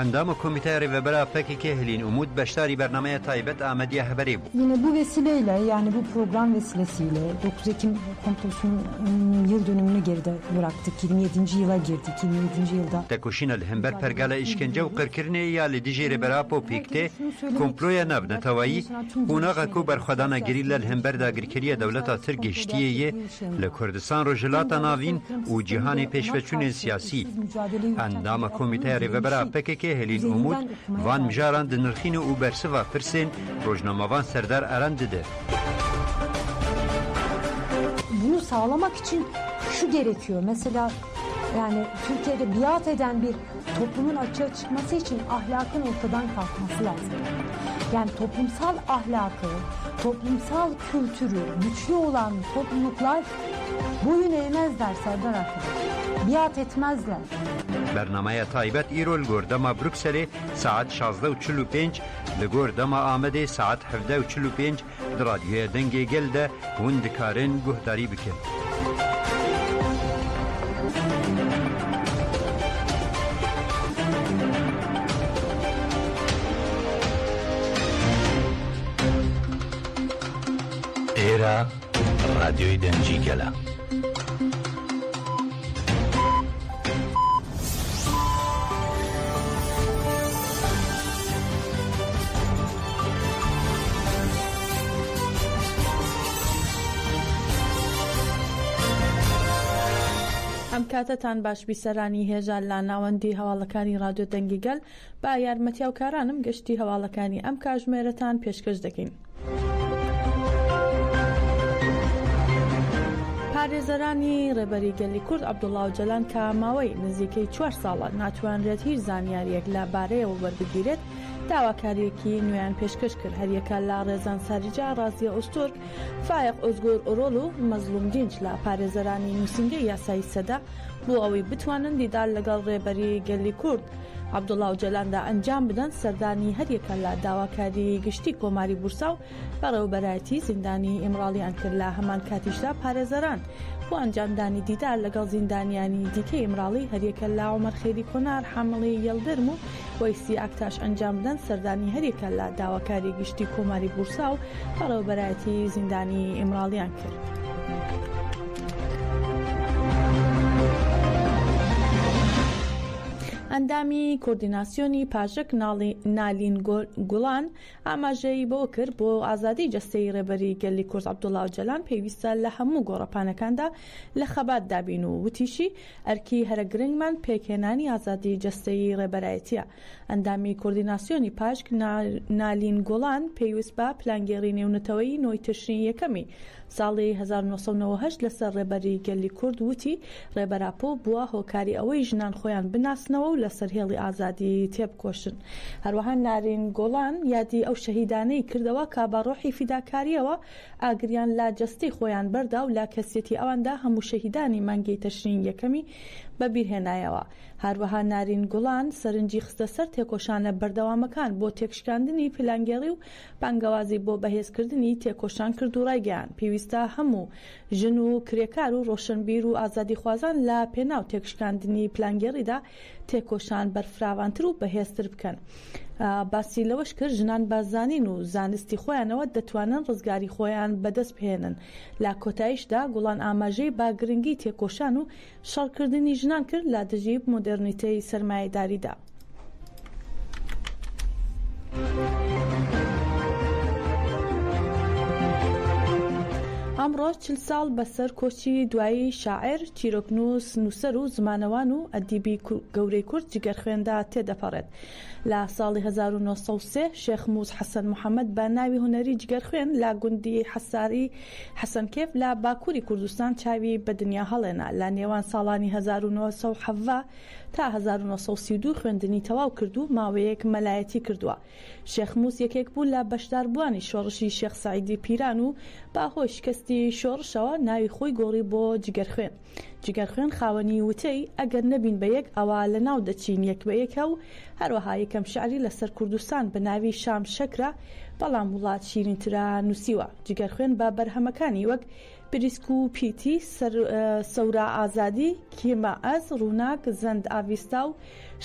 اندام Komite Rêvebera PKK Hilîn Umut beşdarî bernameya taybet Ahmediye haberê bû. Yine bu vesileyle, yani bu program vesilesiyle 9 Ekim komplosunun yıl dönümünü geride bıraktık. 27. yıla girdik. 27. yılda. Tekoşîna li hember pergala işkence û qirkirinê ya li dijî rêbera Popêk'te komploya nav netewayî qûnaxa ku berxwedana girî li hember dagirkeriya dewleta Tir geştiye yê li Kurdistan rojhilata navîn û cîhanê pêşveçûnên siyasî. Endama Komîteya Rêvebera PKK Hilîn Umut van mijaran di nirxîn û bersiva pirsên rojnamavan serdar eran dide. Bunu sağlamak için şu gerekiyor. Mesela yani Türkiye'de biat eden bir toplumun açığa çıkması için ahlakın ortadan kalkması lazım. Yani toplumsal ahlakı, toplumsal kültürü güçlü olan topluluklar boyun eğmezler Serdar arkadaş. Biat etmezler. Bernamaya taybet İrol gordama Brükselê saat 16:45 li gordama Amedê saat 17:45 di radyoya dengê gel de hûn dikarin guhdarî bikin. Era radyoyu dencî gela. کاتتان باش بیسەرانی هێژان لا ناوەندی هەواڵەکانی رادیۆ دەنگیگەل با یارمەتیا و کارانم گەشتی هەواڵەکانی ئەم کاتژمێرەتان پێشکەش دەکەین. پارێزەرانی ڕێبەری گەلی کورد عەبدوڵڵا ئۆجەلان کە ماوەی نزیکەی 4 ساڵە ناتوانرێت هیچ زانیاریەک لە بارەیەوە وەربگیرێت داواکاریەکی نوێیان پێشکەش کرد. هەریەکە لە ڕێزان ساریجا ڕازیە ئوستورک فایق ئۆزگۆر ئۆرۆڵ و مەزلوم دینج لە پارێزەرانی نووسینگەی یاسایی سەدا بۆ ئەوەی بتوانن دیدار لەگەڵ ڕێبەری گەلی کورد عەبدوڵڵا ئۆجەلاندا ئەنجام بدەن سەردانی هەریەکە لە داواکاری گشتی کۆماری بورسا و بەڕێوەبەرایەتی زیندانی ئیمڕاڵیان کرد. لە هەمان کاتیشدا پارێزەران بۆ ئەنجامدانی دیدار لەگەڵ زیندانیانی دیکەی ئیمڕاڵی هەریەکە لا عومەر خێری کۆنار حامڵی یەڵدرم و وەیسی ئاکتاش ئەنجام بدەن سەردانی هەریەکە لە داواکاری گشتی کۆماری بورسا و بەڕێوەبەرایەتی زیندانی ئیمڕاڵیان کرد. ئەندامی کوردیناسیۆنی پاژەک نالین گوڵان ئاماژەی بۆ کرد بۆ ئازادی جەستەی ڕێبەری گەلی کورد عەبدوڵڵا ئۆجەلان پێویستە لە هەموو گۆڕەپانەکاندا لە خەبات دابین و وتیشی ئەرکی هەرە گرنگمان پێکهێنانی ئازادی جەستەی ڕێبەرایەتیە. ئەندامی کوردیناسیۆنی پاژک نالین گوڵان پێویست بە پلانگێڕی نێونەتەوەی 9 تشرینی یەکەمی ساڵی 1998 لەسەر ڕێبەری گەلی کورد وتی ڕێبەراپۆ بووە هۆکاری ئەوەی ژنان خۆیان بناسنەوە و لەسەر هێڵی ئازادی تێبکۆشن. هەروەها نارین گۆڵان یادی ئەو شەهیدانەی کردەوە کە بە ڕۆحی فیداکاریەوە ئاگریان لا جەستەی خۆیان بەردا و لا کەسێتی ئەواندا هەموو شەهیدانی مانگی تەشرین یەکەمی بەبیرهێنایەوە. هەروەها نارین گوڵان سەرنجی خستە سەر تێکۆشانە بەردەوامەکان بۆ تێکشکاندنی پلانگێڕی و بانگەوازی بۆ بەهێزکردنی تێکۆشان کرد و ڕایگەیاند پێویستە هەموو ژن و کرێکار و ڕۆشنبیر و ئازادی خوازان لە پێناو تێکشکاندنی پلانگێڕیدا تێکۆشان بەرفراوانتر و بەهێزتر بکەن. باسی لەوەش کرد ژنان بازانین و زانستی خۆیانەوە دەتوانن ڕزگاری خۆیان بەدەست بهێنن. لا کۆتاییشدا گوڵان ئاماژەی با گرنگی تێکۆشان و شەڕکردنی ژنان کرد لە دژی مۆدرنیتەی سەرمایەداریدا. ئەمڕۆ 40 ساڵ بەسەر کۆچی دوایی شاعر چیرۆکنووس نووسەر و زمانەوان و ئەدیبی گەورەی کورد جگەرخوێندا تێدەپەڕێت. لە ساڵی 1903 شێخ موس حەسەن محەممەد بە ناوی هونەری جگەرخوێن لە گوندی حەساری حەسەنکێف لە باکووری کوردستان چاوی بە دنیا هەڵێنا. لە نێوان ساڵانی 1970 تا 1932 خوێندنی تەواو کرد و ماوەیەک مەلایەتی کردووە. شێخ موس یەکێک بوو لە بەشداربووانی شۆڕشی شێخ سەعیدی پیران و باهۆی شکستی شۆڕشەوە ناوی خۆی گۆڕی بۆ جگەرخوێن. جگەرخوێن خاوەنی وتەی ئەگەر نەبین بە یەک ئەوە لە ناو دەچین یەک بە یەکە و هەروەها یەکەم شعری لەسەر کوردستان بە ناوی شام شەکرە بەڵام وڵات شیرینترا نووسیوە. جگەرخوێن بە بەرهەمەکانی وەک پریسک و پیتی سەورا ئازادی کیمە ئەز ڕووناک زەند ئاویستا و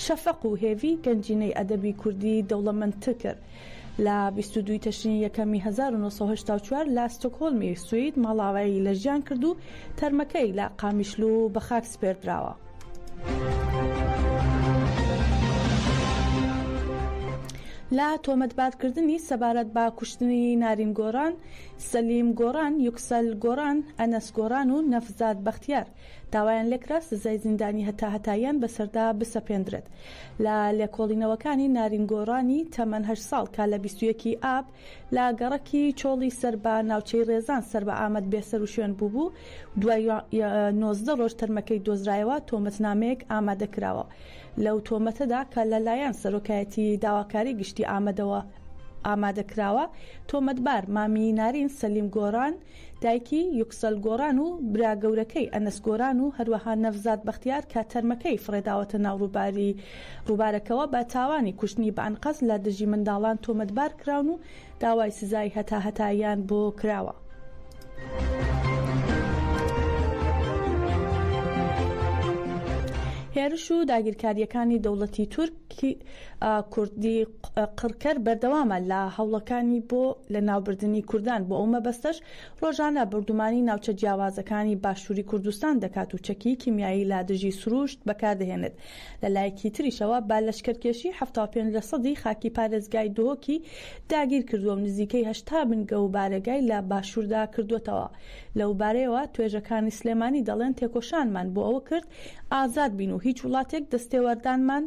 شەفەق و هێوی گەنجینەی ئەدەبی کوردی دەوڵەمەندتر کرد لە 22 تەشرینی یەکەمی 1984 لە ستۆکهۆلمی سوید ماڵاوایی لە ژیان کرد و تەرمەکەی لە قامیشلو بە خاک سپێردراوە. لا تۆمەتبارکردنی سەبارەت بە کوشتنی نارین گۆران، سەلیم گۆران، یوکسەل گۆران، ئەنەس گۆران و نەفزاد بەختیار داوایان لێکرا سزای زیندانی هەتایان بەسەردا بسەپێندرێت. لە لێکۆڵینەوەکانی نارین گۆرانی تەمەن 8 ساڵ کا لە 21 ئاب لە گەڕەکی چۆڵی سەر بە ناوچەی ڕێزان سەر بە ئامەد بێسەر و شوێن بوو دوای 19 ڕۆژ تەرمەکەی دۆزرایەوە تۆمەتنامەیەک ئامادەکراوە. لەو تۆمەتەدا کە لەلایەن سەرۆکایەتی داواکاری گشتی ئامادەکراوە تۆمەتبار مامی نارین سەلیم گۆران، دایکی یوکسەل گۆران و براگەورەکەی ئەنەس گۆران و هەروەها نەفزاد بەختیار کە تەرمەکەی فڕێداوەتە ناو ڕووبارەکەەوە بە تاوانی کوشتنی بە ئەنقەز لە دژی منداڵان تۆمەتبار کراون و داوای سزای هەتایان بۆ کراوە. هێرش و داگیرکاریەکانی دەوڵەتی تورکی کوردی قڕکەر بەردەوامە لە هەوڵەکانی بۆ لە ناوبردننی کوردان بۆ ئەو مەبەستەش ڕۆژانە بردومانی ناوچە جیاوازەکانی باشووری کوردستان دەکات و چەکی کیمیایی لا دژی سروشت بەکاردەهێنێت. لە لایەکی تریشەوە با لەشکرکێشی 75% خاکی پارێزگای دۆکی داگیر کردووە و نزیکەی 80 بنگە و بارێگای لە باشووردا کردوێتەوە. لەو بارەیەوە توێژەکانی سلێمانی دەڵێن تێکۆشانمان بۆ ئەوە کرد ئازاد بین و هیچ وڵاتێک دەستێوەردانمان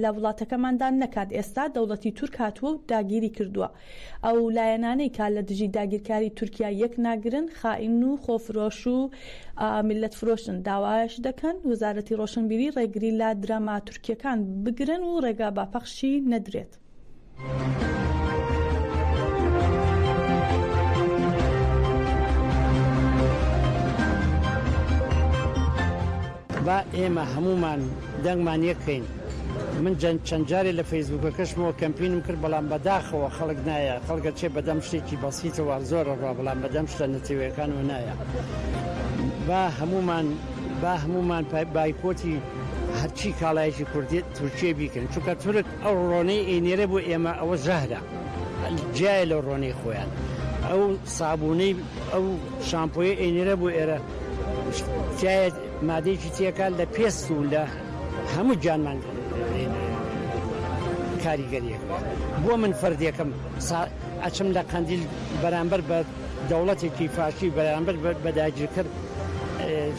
لە وڵاتەکەماندان نەکات. ئێستا دەوڵەتی تورک هاتووە و داگیری کردووە. ئەو لایەنانەی کا لە دژی داگیرکاری تورکیا یەک ناگرن خائین و خۆفرۆش و میلەت فرۆشن داوایش دەکەن وزارەتی ڕۆشنبیری ڕێگری لە درەما تورکیەکان بگرن و ڕێگا باپەخشی نەدرێت. با ئێمە هەمومان دەنگمان یەکەین. من چەند جارێ لە فەیسبووکەکەشمەوە کەمپینم کرد بەڵام بەداخەوە خەڵک نایە، خەڵکە چێ بەدەم شتێکی بەسیتەوە زۆرە ڕوا بەڵام بەدەم شتە نەتەوەیەکان و نایە. با هەمومان بایکۆتی هەرچی کاڵایەکی کوردی تورکیە بیکەن چونکە تورک ئەو ڕۆنەی ئێنێرە بۆ ئێمە ئەوە ژەهرە جیایە لە ڕۆنەی خۆیان، ئەو سابوونەی ئەو شامپۆیە ئێنێرە بۆ ئێرە جایە مادەیەکی تێکال لە پێست و لە هەموو جانمان کاریگەریەکە. بۆ من فەردێکم ئەچم لە قەندیل بەرامبەر بە دەوڵەتێکی فاشی بەرامبەر بە داگیرکەر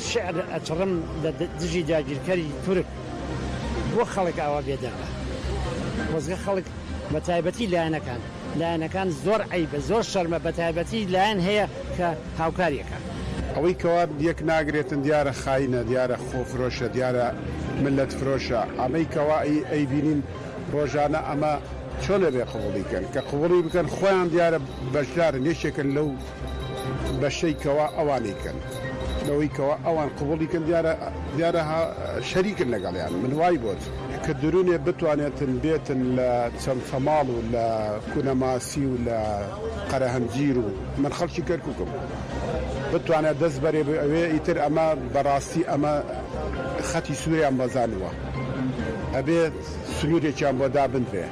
شعر ئەچڕم لە دژی داگیرکەری تورک بۆ خەڵک ئاوا بێدەغە. خۆزگە خەڵک بە تایبەتی لایەنەکان زۆر عیبە زۆر شەرمە بە تایبەتی لایەن هەیە کە هاوکاریەکە. ئەوەی کەوا یەک ناگرێتن دیارە خاینە، دیارە خۆفرۆشە، دیارە ملت فرۆشە. ئەمەی کەوا ئەی بینین ڕۆژانە ئەمە چۆن لەبێ قوڵیکەن کە قوڵی بکەن خۆیان دیارە بەشدارن یەکێکن لەو بەشەی کەوا ئەوانیکەن لەوەی کەوا ئەوان قوڵیکەن دیارە شەریکن لەگەڵیان. من وای بۆت کە درونێ بتوانێتن بێتن لە چەند فەماڵ و لە کونەماسی و لە قەرەهەمگیر و من خەڵکی کەرکووکم بتوانێت دەست بەرێ ئەوێ ئیتر ئەمە بەڕاستی ئەمە خەتی سووریان بەزانوە ئەبێ سنوورێکیان بۆ دابن بێ.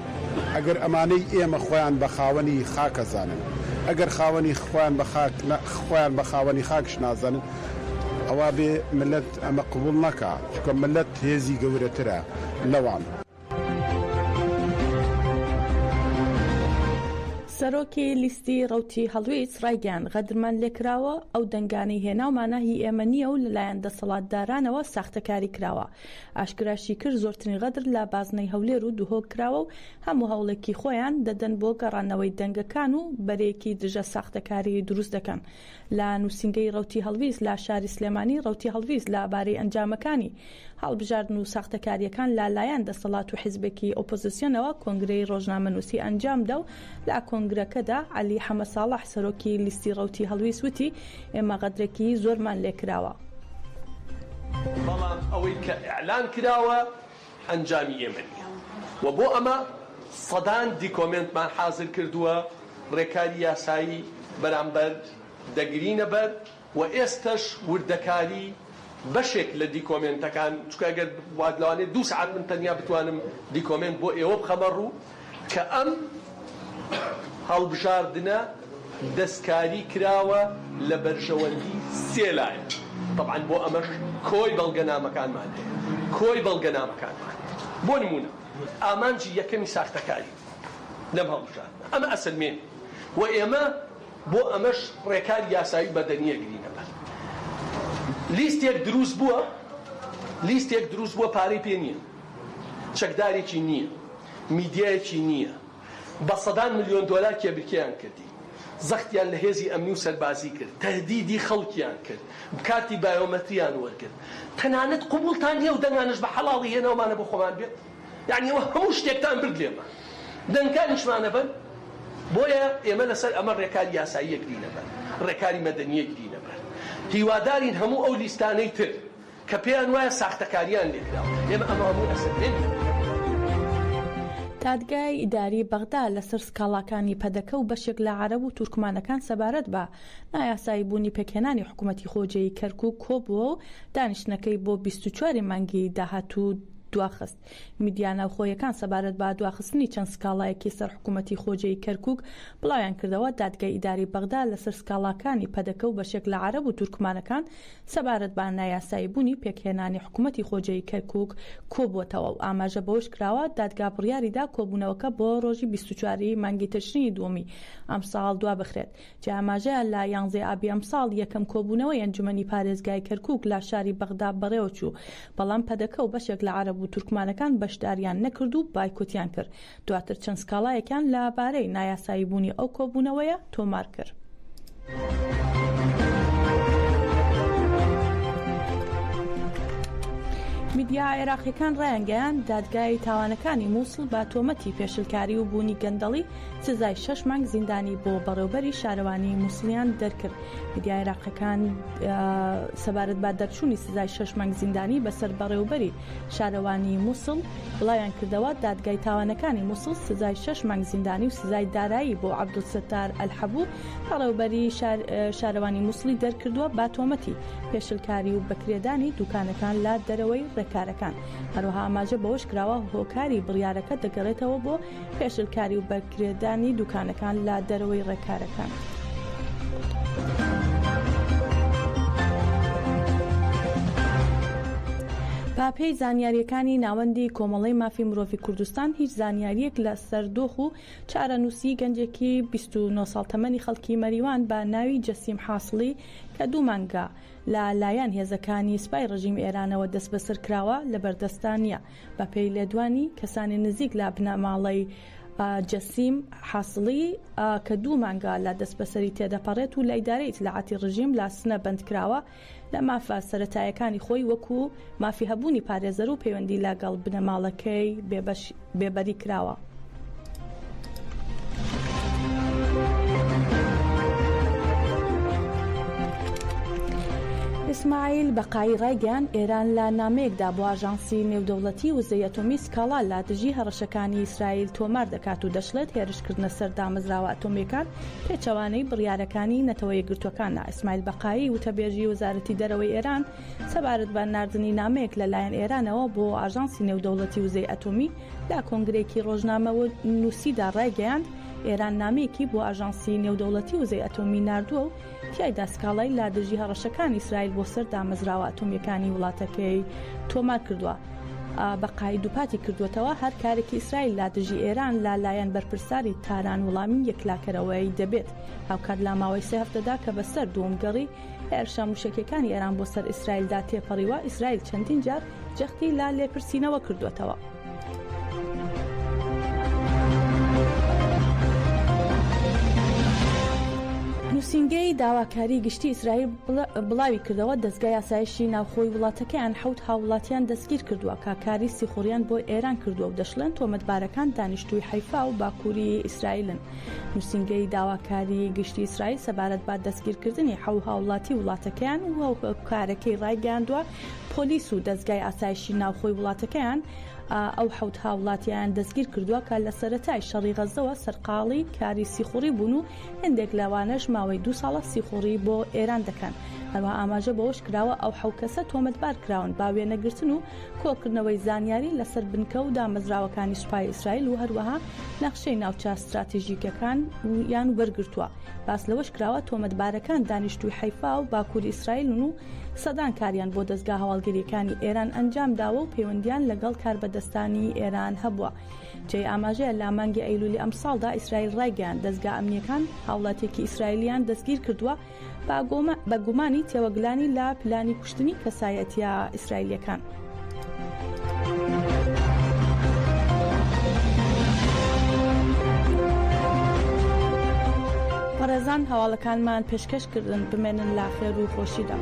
ئەگەر ئەمانەی ئێمە خۆیان بە خاوەنی خاکەزانن، ئەگەر خاوەنی خۆیان بە خاوەنی خاکش نازانن ئەوە بێ ملت ئەمە قبول نەکا چکە ملت هێزی گەورەترە لەوان. سەرۆکی لیستی ڕەوتی هەڵویس ڕایگەیان غەدرمان لێکراوە ئەو دەنگانەی هێناومانە هی ئێمە نییە و لەلایەن دەسەڵاتدارانەوە ساختەکاری کراوە. ئاشکراشی کرد زۆرترین غەدر لە بازنەی هەولێر و دوهۆک کراوە و هەموو هەوڵێکی خۆیان دەدەن بۆ گەڕانەوەی دەنگەکان و بەرەیەکی دژە ساختەکاری دروست دەکەن. لە نووسینگەی ڕەوتی هەڵویس لە شاری سلێمانی ڕەوتی هەڵویس لەبارەی ئەنجامەکانی هەڵبژاردن و ساختەکاریەکان لەلایەن دەسەڵات و حیزبێکی ئۆپۆزیسیۆنەوە کۆنگرەی ڕۆژنامەنووسی ئەنجامدا و لە کۆنگرەکەدا عەلی حەمە ساڵح سەرۆکی لیستی ڕەوتی هەڵویس وتی ئێمە غەدرێکی زۆرمان لێکراوە. بەڵام ئەوەی کە ئیعلان کراوە ئەنجامی ئێمە نییە و بۆ ئەمە سەدان دیکۆمنتمان حازر کردووە ڕێکاری یاسایی بەرامبەر دەگرینە بەر و ئێستش وردەکاری بەشێک لە دیکۆمنتەکان چکەگەر واد لەوانێت 2 ساعت من تەنیا بتوانم دیکۆمنت بۆ ئێوە بخەمە ڕوو کە ئەم هەڵبژاردنە دەستکاری کراوە لە بەرژەوەندی 3 لایە. طبعا بۆ ئەمەش کۆی بەڵگەنامەکانمان هەیە، کۆی بەڵگەنامەکانمان. بۆ نمونە ئامانجی یەکەمی ساختەکاری لەم هەڵبژاردنە ئەمە ئەسلمێن و ئێمە بۆ ئەمەش ڕێکاری یاسایی بەدەنیە گرینەبەر. لیستێک دروست بووە پارەی پێ نییە، چەکدارێکی نییە، میدیایەکی نییە، بە سەدان ملیۆن دۆلار کێبرکیان کردی، زەختیان لە هێزی ئەمنی و سەربازی کرد، تەهدیدی خەڵکیان کرد، کارتی بایۆمەتریان وەرگرت، تەنانەت قوبوڵتان هەیە و دەنگانش بە حەڵاڵی هێنەوەمانە بۆ خۆمان بێت. یعنی ئەوە هەموو شتێکتان برد لێمە، دەنگانیشمانە بن. بۆیە ئێمە لەسەر ئەمە ڕێکاری یاساییە گرینەبەر، ڕێکاری مەدەنیە گرینەبەر. هیوادارین هەموو ئەو لیستانەی تر کە پێیان وایە ساختەکاریان لێکراوە ئێمە ئەمە هەموو ئەسەرێن. دادگای ئیداری بەغدا لەسەر سکاڵاکانی پەدەکە و بەشێک لە عەرەب و تورکمانەکان سەبارەت بە نایاسایی بوونی پێکهێنانی حکوومەتی خۆجێی کەرکووک کۆبووە و دانیشتنەکەی بۆ 24 مانگی داهاتوو دواخست. میدیا ناوخۆیەکان سەبارەت بە دواخستنی چەند سکاڵایەکی سەر حکوومەتی خۆجێی کەرکووک بڵاویان کردەوە دادگای ئیداری بەغدا لەسەر سکاڵاکانی پەدەکە و بەشێک لە عەرەب و تورکمانەکان سەبارەت بە نایاسایی بوونی پێکهێنانی حکوومەتی خۆجێی کەرکووک کۆبووەتەوە و ئاماژە بەوەش کراوە دادگا بڕیاریدا کۆبوونەوەکە بۆ ڕۆژی 24 مانگی تشرینی دووەمی ئەم ساڵ دوا بخرێت. جا ئاماژەیە لە 11 ئابی ئەم ساڵ یەکەم کۆبوونەوەی ئەنجومەنی پارێزگای کەرکووک لە شاری بەغدا بەڕێوە چوو، بەڵام پەدەکە و بەشێک لە عەرەب و تورکمانەکان بەشداریان نەکرد و بایکۆتیان کرد. دواتر چەند سکاڵایەکان لەبارەی نایاسایی بوونی ئەو کۆبوونەوەیە تۆمار کرد. میدیا عێراقیەکان ڕایانگەیان دادگای تاوانەکانی مووسڵ بە تۆمەتی پێشلکاری و بوونی گەندەڵی سزای 6 مانگ زیندانی بۆ بەڕێوەبەری شارەوانی مووسڵیان دەرکرد. میدیا عێراقیەکان سەبارەت بە دەرچوونی سزای 6 مانگ زیندانی بەسەر بەڕێوەبەری شارەوانی مووسڵ بڵاویان کردەوە دادگای تاوانەکانی مووسڵ سزای 6 مانگ زیندانی و سزای دارایی بۆ عەبدولستار ئەلحەبوو بەڕێوەبەری شارەوانی مووسڵی دەرکردووە بە تۆمەتی پێشلکاری و بەکرێدانی دوکانەکان لە دەرەوەی ڕێکارەکان. هەروەها ئاماژە بەوەش کراوە هۆکاری بڕیارەکە دەگەڕێتەوە بۆ پێشلکاری و بەکرێدانی دوکانەکان لە دەرەوەی ڕێکارەکان. پاپەی زانیاریەکانی ناوەندی کۆمەڵەی مافی مرۆڤی کوردستان هیچ زانیاریەک لە سەردۆخ و چارەنووسی گەنجێکی 29 ساڵ تەمەنی خەڵکی مەریوان بە ناوی جەسیم حاسڵی کە 2 مانگە لە لایەن هێزەکانی سوپای ڕژیم ئێرانەوە دەست بەسەر کراوە لە بەردەستانیە. بە پێی لێدوانی کەسانی نزیک لە بنەماڵەی جەسیم حاسڵی کە 2 مانگە لە دەست بەسەری تێدەپەڕێت و لە ئیدارەی ئیتلاعاتی ڕژیم لە سنە بەندکراوە لە مافە سەرەتایەکانی خۆی وەکو مافی هەبوونی پارێزەر و پەیوەندی لەگەڵ بنەماڵەکەی بێبەری کراوە. ئیسماعیل بەقایی ڕایگەیان ئێران لە نامەیەکدا بۆ ئاژانسی نێودەوڵەتی وزەی ئەتۆمی سکاڵا لە دژی هەڕەشەکانی ئیسرائیل تۆمار دەکات و دەشڵێت هێرشکردنە سەر دامەزراوە ئەتۆمیەکان پێچەوانەی بڕیارەکانی نەتەوە یەکگرتوەکانە. ئیسماعیل بەقایی وتەبێژی وەزارەتی دەرەوەی ئێران سەبارەت بە ناردنی نامەیەک لەلایەن ئێرانەوە بۆ ئاژانسی نێودەوڵەتی وزەی ئەتۆمی لە کۆنگرێکی ڕۆژنامەوە نووسیدا ڕایگەیاند ئێران نامەیەکی بۆ ئاژانسی نێودەوڵەتی وزەی ئەتۆمی ناردووە و تیایدا سکاڵای لا دژی هەڕەشەکانی ئیسرائیل بۆ سەر دامەزراوە ئەتۆمیەکانی وڵاتەکەی تۆمار کردووە. بەقایی دووپاتی کردوێتەوە هەر کارێکی ئیسرائیل لا دژی ئێران لەلایەن بەرپرساری تاران وڵامی یەکلاکەرەوەی دەبێت. هاوکات لە ماوەی 3 هەفتەدا کە بەسەر دووەمگەڕی هێرشە موشکەکانی ئێران بۆ سەر ئیسرائیلدا تێپەڕیوە ئیسرائیل چەندین جار جەختی لا لێپرسینەوە کردوێتەوە. نووسینگەی داواکاری گشتی ئیسرائیل بڵاوی کردەوە دەستگای یاسایشی ناوخۆی وڵاتەکەیان 7 هاوڵاتیان دەستگیر کردووە کە کاری سیخۆڕیان بۆ ئێران کردووە و دەشڵێن تۆمەتبارەکان دانیشتووی حیفا و باکووری ئیسرائیلن. نووسینگەی داواکاری گشتی ئیسرائیل سەبارەت با دەستگیرکردنی 7 هاوڵاتی وڵاتەکەیان و کارەکەی ڕایگەاندووە پۆلیس و دەستگای ئاسایشی ناوخۆی وڵاتەکەیان ئەو 7 هاوڵاتیان دەستگیر کردووە کە لە سەرەتای شەڕی غەزەوە سەرقاڵی کاری سیخۆڕی بوون و هەندێک لەوانەش ماوەی ماوەی 2 ساڵە سیخۆڕی بۆ ئێران دەکەن. هەروە ئاماژە بەوەش کراوە ئەو 7 کەسە تۆمەتبار کراون با وێنەگرتن و کۆکردنەوەی زانیاری لەسەر بنکە و دامەزراوەکانی سوپای ئیسرائیل و هەروەها نەخشەی ناوچە استراتیژیکەکان یان وەرگرتووە. باس لەوەش کراوە تۆمەتبارەکان دانیشتووی حیفا و باکووری ئیسرائیل و سەدان کاریان بۆ دەستگا هەواڵگەریەکانی ئێران ئەنجام داوە و پەیوەندیان لەگەڵ کاربەدەستانی ئێران هەبووە. جێ ئاماژەیە لە مانگی ئەیلولی ئەم ساڵدا ئیسرائیل ڕایگەیاند دەستگا ئەمنیەکان هاوڵاتێکی ئیسرائیلیان دەستگیر کردووە بە گومانی تێوەگلانی لە پلانی کوشتنی کەسایەتیە ئیسرائیلیەکان. بەڕێزان هەواڵەکانمان پێشکەشکردن بمێنن لا خێر و خۆشیدا.